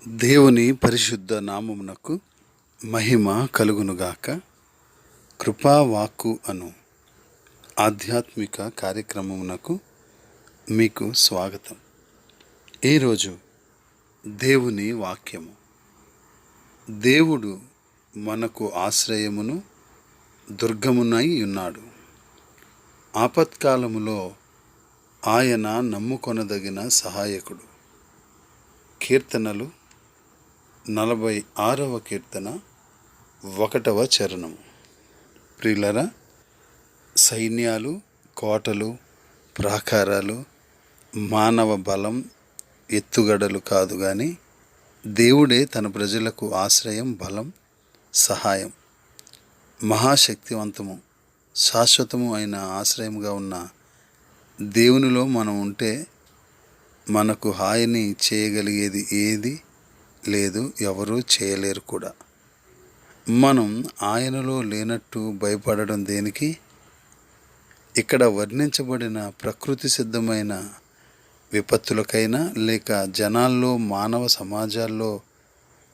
దేవుని పరిశుద్ధ నామమునకు మహిమ కలుగునుగాక. కృపావాక్కు అను ఆధ్యాత్మిక కార్యక్రమమునకు మీకు స్వాగతం. ఈరోజు దేవుని వాక్యము. దేవుడు మనకు ఆశ్రయమును దుర్గమునై ఉన్నాడు. ఆపత్కాలములో ఆయన నమ్ముకొనదగిన సహాయకుడు. కీర్తనలు 46వ కీర్తన 1వ చరణము. ప్రియులరా, సైన్యాలు, కోటలు, ప్రాకారాలు, మానవ బలం, ఎత్తుగడలు కాదు కానీ దేవుడే తన ప్రజలకు ఆశ్రయం, బలం, సహాయం. మహాశక్తివంతము, శాశ్వతము అయిన ఆశ్రయముగా ఉన్న దేవునిలో మనం ఉంటే మనకు హాయిని చేయగలిగేది ఏది లేదు, ఎవరూ చేయలేరు కూడా. మనం ఆయనలో లేనట్టు భయపడడం దేనికి? ఇక్కడ వర్ణించబడిన ప్రకృతి సిద్ధమైన విపత్తులకైనా లేక జనాల్లో, మానవ సమాజాల్లో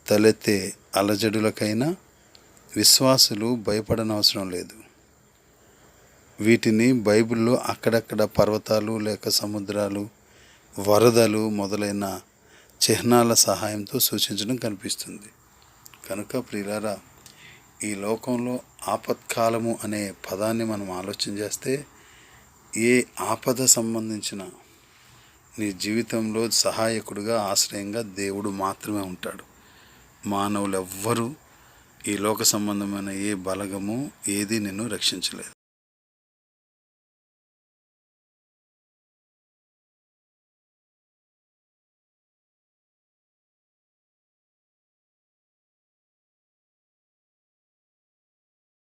తలెత్తే అలజడులకైనా విశ్వాసులు భయపడనవసరం లేదు. వీటిని బైబిల్లో అక్కడక్కడ పర్వతాలు లేక సముద్రాలు, వరదలు మొదలైన చిహ్నాల సహాయంతో సూచించడం కనిపిస్తుంది. కనుక ప్రియులారా, ఈ లోకంలో ఆపత్కాలము అనే పదాన్ని మనం ఆలోచన చేస్తే ఏ ఆపద సంబంధించిన నీ జీవితంలో సహాయకుడిగా, ఆశ్రయంగా దేవుడు మాత్రమే ఉంటాడు. మానవులు ఎవ్వరూ ఈ లోక సంబంధమైన ఏ బలగము ఏది నిన్ను రక్షించలేదు.